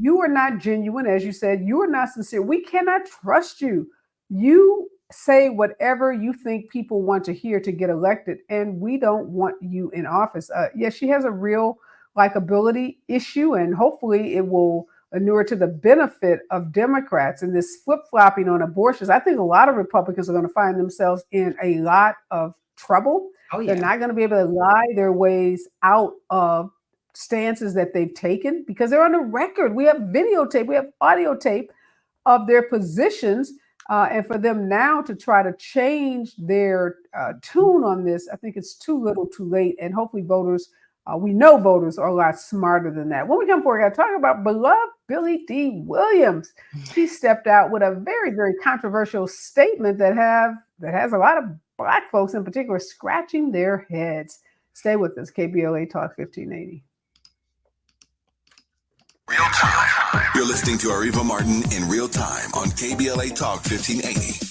[SPEAKER 1] you are not genuine. As you said, you are not sincere. We cannot trust you. You say whatever you think people want to hear to get elected, and we don't want you in office. Yes, she has a real likability issue, and hopefully it will inure to the benefit of Democrats. And this flip-flopping on abortions, I think a lot of Republicans are going to find themselves in a lot of trouble. They're not going to be able to lie their ways out of stances that they've taken because they're on the record. We have videotape, we have audio tape of their positions. And for them now to try to change their tune on this, I think it's too little too late. And hopefully voters, we know voters are a lot smarter than that. When we come forward, I got to talk about beloved Billy D. Williams. He stepped out with a very, very controversial statement that has a lot of Black folks in particular scratching their heads. Stay with us, KBLA Talk 1580.
[SPEAKER 2] Real time. You're listening to Areva Martin in real time on KBLA Talk 1580.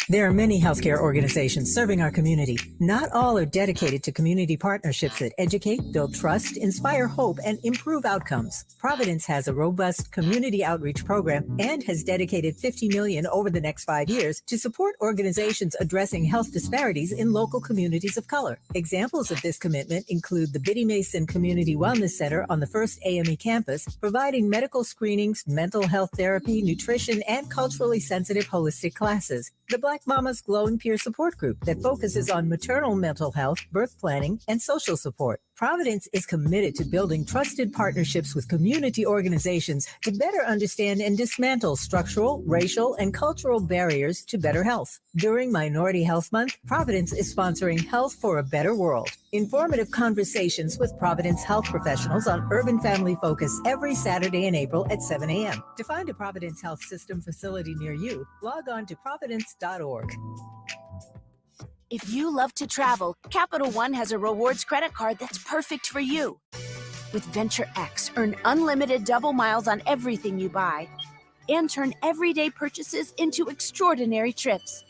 [SPEAKER 3] There are many healthcare organizations serving our community. Not all are dedicated to community partnerships that educate, build trust, inspire hope, and improve outcomes. Providence has a robust community outreach program and has dedicated $50 million over the next 5 years to support organizations addressing health disparities in local communities of color. Examples of this commitment include the Biddy Mason Community Wellness Center on the First AME campus, providing medical screenings, mental health therapy, nutrition, and culturally sensitive holistic classes. The Black Mamas Glowing Peer Support Group that focuses on maternal mental health, birth planning, and social support. Providence is committed to building trusted partnerships with community organizations to better understand and dismantle structural, racial, and cultural barriers to better health. During Minority Health Month, Providence is sponsoring Health for a Better World. Informative conversations with Providence health professionals on Urban Family Focus every Saturday in April at 7 a.m. To find a Providence Health System facility near you, log on to providence.org.
[SPEAKER 4] If you love to travel, Capital One has a rewards credit card that's perfect for you. With Venture X, earn unlimited double miles on everything you buy and turn everyday purchases into extraordinary trips.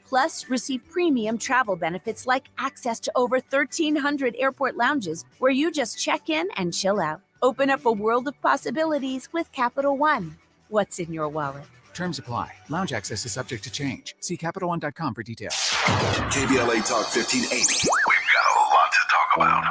[SPEAKER 4] Plus, receive premium travel benefits like access to over 1,300 airport lounges where you just check in and chill out. Open up a world of possibilities with Capital One. What's in your wallet?
[SPEAKER 5] Terms apply. Lounge access is subject to change. See CapitalOne.com for details.
[SPEAKER 2] KBLA Talk 1580. We've got a lot to talk about.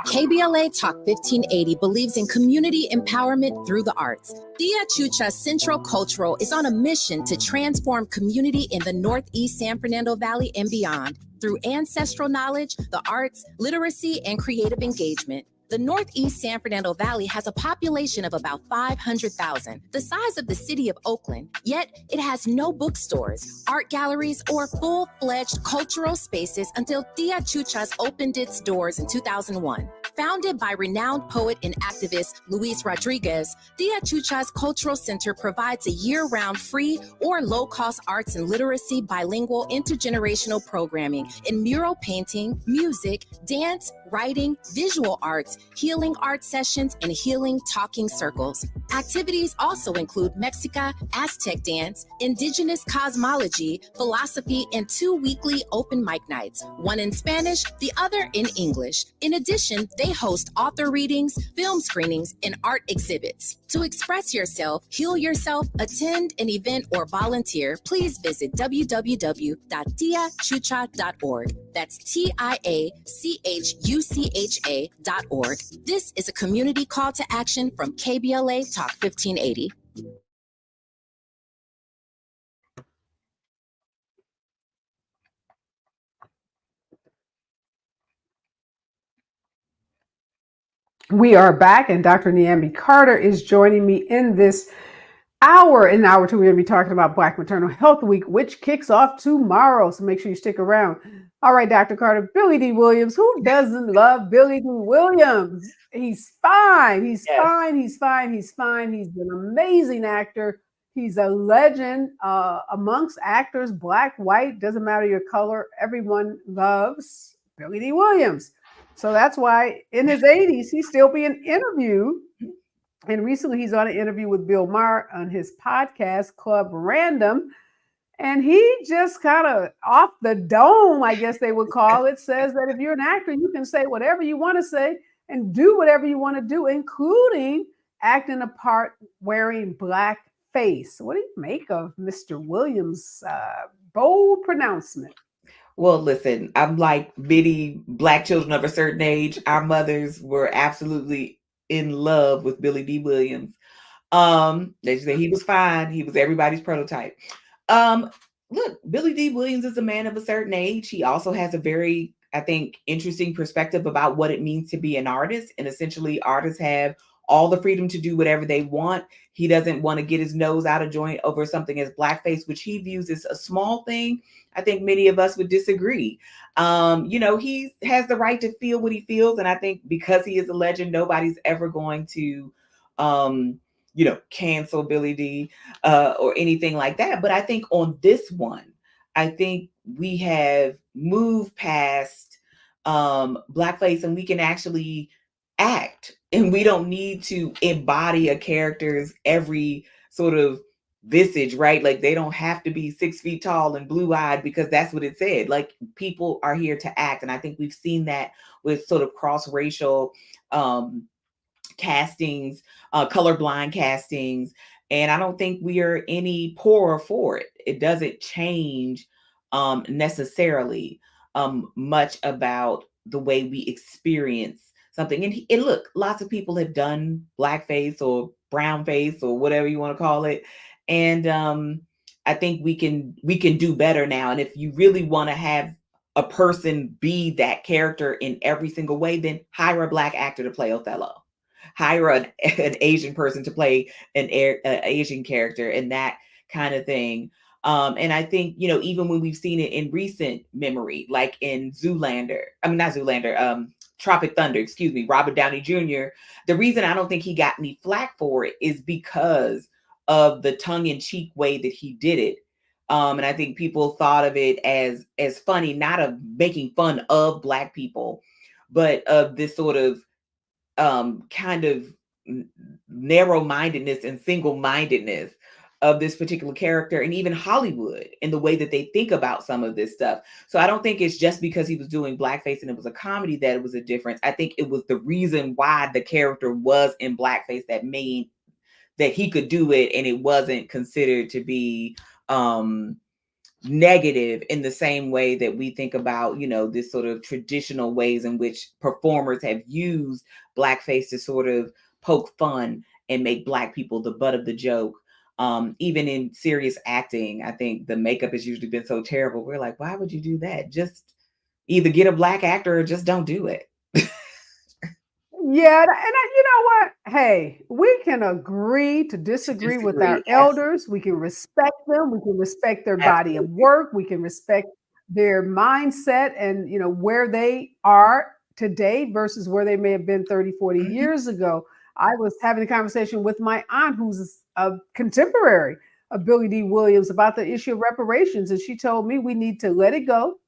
[SPEAKER 6] KBLA Talk 1580 believes in community empowerment through the arts. Tia Chucha Central Cultural is on a mission to transform community in the Northeast San Fernando Valley and beyond through ancestral knowledge, the arts, literacy, and creative engagement. The Northeast San Fernando Valley has a population of about 500,000, the size of the city of Oakland, yet it has no bookstores, art galleries, or full-fledged cultural spaces until Tia Chuchas opened its doors in 2001. Founded by renowned poet and activist Luis Rodriguez, Tia Chuchas Cultural Center provides a year-round free or low-cost arts and literacy bilingual intergenerational programming in mural painting, music, dance, writing, visual arts, healing art sessions, and healing talking circles. Activities also include Mexica, Aztec dance, indigenous cosmology, philosophy, and 2 weekly open mic nights, one in Spanish, the other in English. In addition, they host author readings, film screenings, and art exhibits. To express yourself, heal yourself, attend an event, or volunteer, please visit www.tiachucha.org. That's TIACHUCHA.org. This is a community call to action from KBLA Talk 1580.
[SPEAKER 1] We are back, and Dr. Niambi Carter is joining me in this hour. In hour two, we're going to be talking about Black Maternal Health Week, which kicks off tomorrow. So make sure you stick around. All right, Dr. Carter, Billy D. Williams. Who doesn't love Billy D. Williams? He's fine. He's
[SPEAKER 8] Yes.
[SPEAKER 1] fine. He's fine. He's fine. He's an amazing actor. He's a legend amongst actors, black, white, doesn't matter your color. Everyone loves Billy D. Williams. So that's why in his 80s, he's still being interviewed. And recently he's on an interview with Bill Maher on his podcast, Club Random. And he just kind of off the dome, I guess they would call it, says that if you're an actor, you can say whatever you want to say and do whatever you want to do, including acting a part wearing black face. What do you make of Mr. Williams' bold pronouncement?
[SPEAKER 8] Well, listen, I'm like many Black children of a certain age. Our mothers were absolutely in love with Billy D. Williams. They say he was fine. He was everybody's prototype. Look, Billy D. Williams is a man of a certain age. He also has a very, I think, interesting perspective about what it means to be an artist. And essentially, artists have all the freedom to do whatever they want. He doesn't want to get his nose out of joint over something as blackface, which he views as a small thing. I think many of us would disagree. He has the right to feel what he feels. And I think because he is a legend, nobody's ever going to, cancel Billy D or anything like that. But I think on this one, I think we have moved past blackface and we can actually act, and we don't need to embody a character's every sort of visage, right? Like they don't have to be 6 feet tall and blue-eyed because that's what it said. Like people are here to act. And I think we've seen that with sort of cross-racial castings, colorblind castings. And I don't think we are any poorer for it. It doesn't change necessarily much about the way we experience something. And look, lots of people have done blackface or brown face or whatever you want to call it. And I think we can do better now. And if you really want to have a person be that character in every single way, then hire a black actor to play Othello. Hire an Asian person to play an Asian character and that kind of thing. And I think, even when we've seen it in recent memory, like in Tropic Thunder, Robert Downey Jr., the reason I don't think he got any flack for it is because of the tongue-in-cheek way that he did it. And I think people thought of it as funny, not of making fun of Black people, but of this sort of kind of narrow-mindedness and single-mindedness of this particular character, and even Hollywood in the way that they think about some of this stuff. So I don't think it's just because he was doing blackface and it was a comedy that it was a difference. I think it was the reason why the character was in blackface that made that he could do it, and it wasn't considered to be negative in the same way that we think about, this sort of traditional ways in which performers have used blackface to sort of poke fun and make Black people the butt of the joke. Even in serious acting, I think the makeup has usually been so terrible. We're like, why would you do that? Just either get a Black actor or just don't do it.
[SPEAKER 1] Yeah, and you know what? Hey, we can agree to disagree with our elders. We can respect them. We can respect their body of work. We can respect their mindset and, where they are today versus where they may have been 30, 40 years ago. I was having a conversation with my aunt, who's a contemporary of Billy D. Williams, about the issue of reparations. And she told me we need to let it go,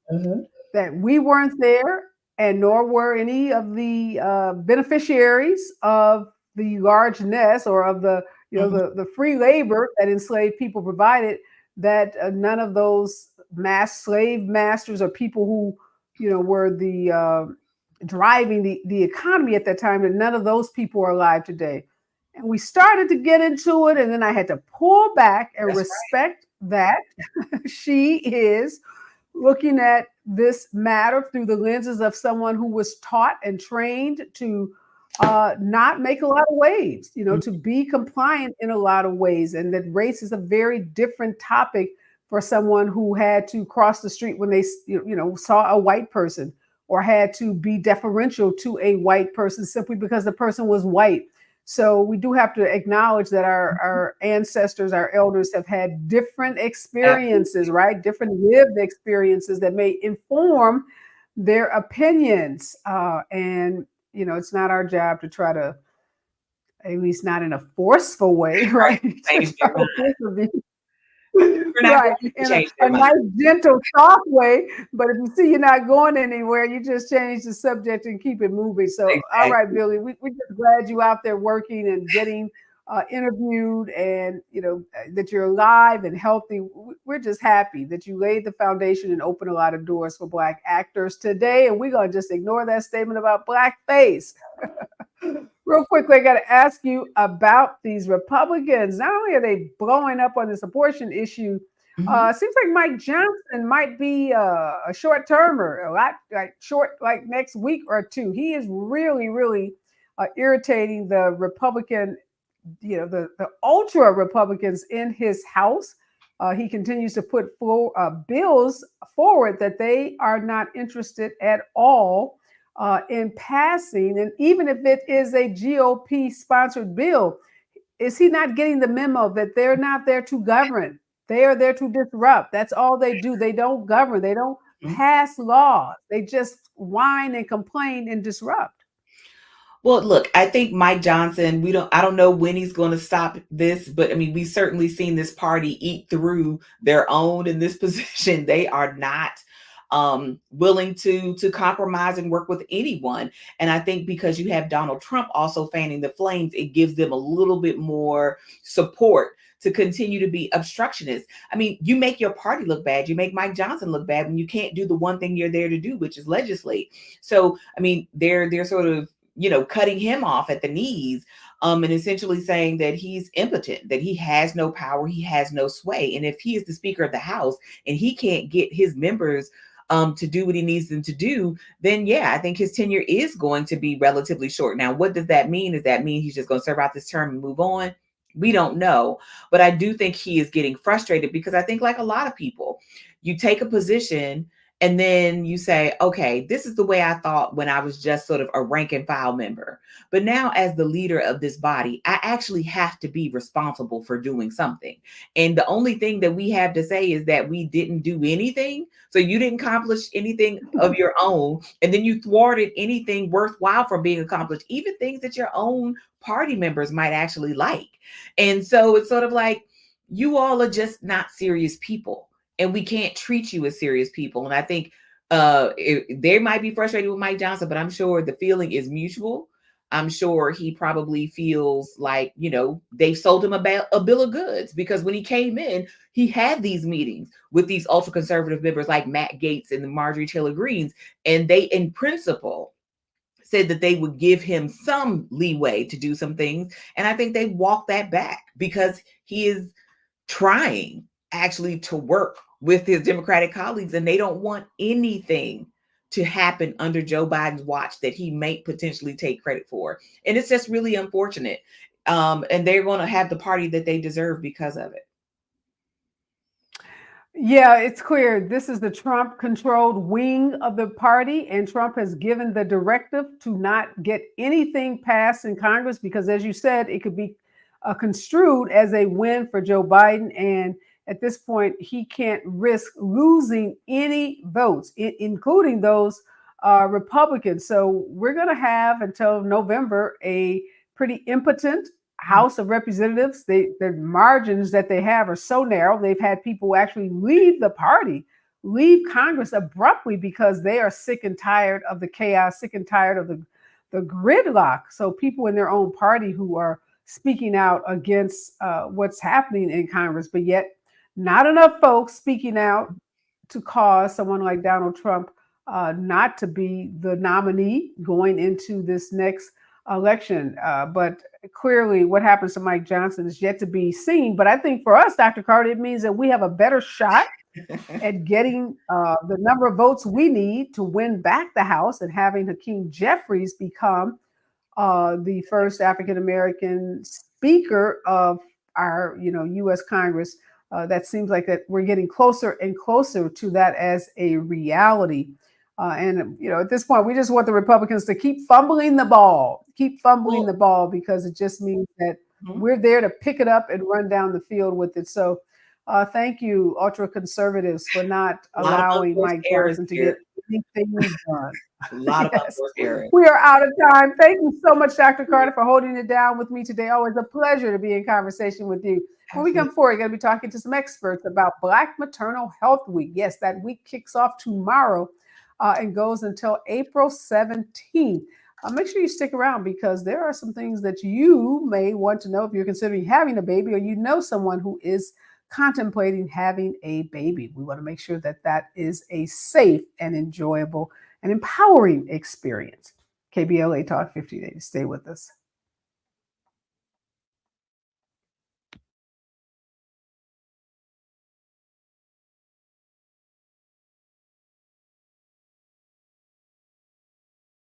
[SPEAKER 1] that we weren't there, and nor were any of the beneficiaries of the large nest or of the, the free labor that enslaved people provided, that none of those mass slave masters or people who, were the driving the economy at that time, and none of those people are alive today. And we started to get into it, and then I had to pull back and respect that she is looking at this matter through the lenses of someone who was taught and trained to not make a lot of waves, to be compliant in a lot of ways. And that race is a very different topic for someone who had to cross the street when they, saw a white person, or had to be deferential to a white person simply because the person was white. So we do have to acknowledge that our ancestors, our elders have had different experiences, right? Different lived experiences that may inform their opinions. And, it's not our job to try to, at least not in a forceful way, right?
[SPEAKER 8] Change their mind. We're not
[SPEAKER 1] Right,
[SPEAKER 8] going to
[SPEAKER 1] in
[SPEAKER 8] change
[SPEAKER 1] a
[SPEAKER 8] their mind.
[SPEAKER 1] nice, gentle, soft way. But if you see you're not going anywhere, you just change the subject and keep it moving. So, all right, Billy, we're just glad you out there working and getting interviewed, and that you're alive and healthy. We're just happy that you laid the foundation and opened a lot of doors for Black actors today. And we're gonna just ignore that statement about blackface. Real quickly, I got to ask you about these Republicans. Not only are they blowing up on this abortion issue, seems like Mike Johnson might be a short termer, a lot like short, like next week or two. He is really, really irritating the Republican, the ultra Republicans in his House. He continues to put bills forward that they are not interested at all in passing. And even if it is a GOP sponsored bill, is he not getting the memo that they're not there to govern? They are there to disrupt. That's all they do. They don't govern. They don't pass laws. They just whine and complain and disrupt.
[SPEAKER 8] Well, look, I think Mike Johnson, I don't know when he's going to stop this, but I mean, we've certainly seen this party eat through their own in this position. They are not willing to compromise and work with anyone. And I think because you have Donald Trump also fanning the flames, it gives them a little bit more support to continue to be obstructionists. I mean, you make your party look bad. You make Mike Johnson look bad when you can't do the one thing you're there to do, which is legislate. So, I mean, they're sort of, cutting him off at the knees, and essentially saying that he's impotent, that he has no power, he has no sway. And if he is the Speaker of the House and he can't get his members to do what he needs them to do, then yeah, I think his tenure is going to be relatively short. Now, what does that mean? Does that mean he's just going to serve out this term and move on? We don't know. But I do think he is getting frustrated because I think, like a lot of people, you take a position and then you say, okay, this is the way I thought when I was just sort of a rank and file member. But now as the leader of this body, I actually have to be responsible for doing something. And the only thing that we have to say is that we didn't do anything. So you didn't accomplish anything of your own. And then you thwarted anything worthwhile from being accomplished, even things that your own party members might actually like. And so it's sort of like, you all are just not serious people. And we can't treat you as serious people. And I think they might be frustrated with Mike Johnson, but I'm sure the feeling is mutual. I'm sure he probably feels like, they've sold him a bill of goods, because when he came in, he had these meetings with these ultra conservative members like Matt Gaetz and the Marjorie Taylor Greens. And they, in principle, said that they would give him some leeway to do some things. And I think they walked that back because he is trying actually to work with his Democratic colleagues, and they don't want anything to happen under Joe Biden's watch that he may potentially take credit for. And it's just really unfortunate. And they're going to have the party that they deserve because of it.
[SPEAKER 1] Yeah, it's clear this is the Trump-controlled wing of the party, and Trump has given the directive to not get anything passed in Congress because, as you said, it could be construed as a win for Joe Biden. And at this point, he can't risk losing any votes, including those Republicans. So we're going to have until November a pretty impotent House of Representatives. The margins that they have are so narrow. They've had people actually leave the party, leave Congress abruptly because they are sick and tired of the chaos, sick and tired of the gridlock. So people in their own party who are speaking out against what's happening in Congress, but yet not enough folks speaking out to cause someone like Donald Trump not to be the nominee going into this next election. But clearly what happens to Mike Johnson is yet to be seen. But I think for us, Dr. Carter, it means that we have a better shot at getting the number of votes we need to win back the House and having Hakeem Jeffries become the first African-American speaker of our, U.S. Congress. That seems like that we're getting closer and closer to that as a reality. And at this point, we just want the Republicans to keep fumbling the ball, because it just means that we're there to pick it up and run down the field with it. So thank you, ultra conservatives, for not allowing Mike Johnson to get anything done.
[SPEAKER 8] A lot of
[SPEAKER 1] Yes.
[SPEAKER 8] errors.
[SPEAKER 1] We are out of time. Thank you so much, Dr. Carter, for holding it down with me today. Always a pleasure to be in conversation with you. When we come forward, we're going to be talking to some experts about Black Maternal Health Week. Yes, that week kicks off tomorrow and goes until April 17th. Make sure you stick around because there are some things that you may want to know if you're considering having a baby or you know someone who is contemplating having a baby. We want to make sure that that is a safe and enjoyable and empowering experience. KBLA Talk 1580. Stay with us.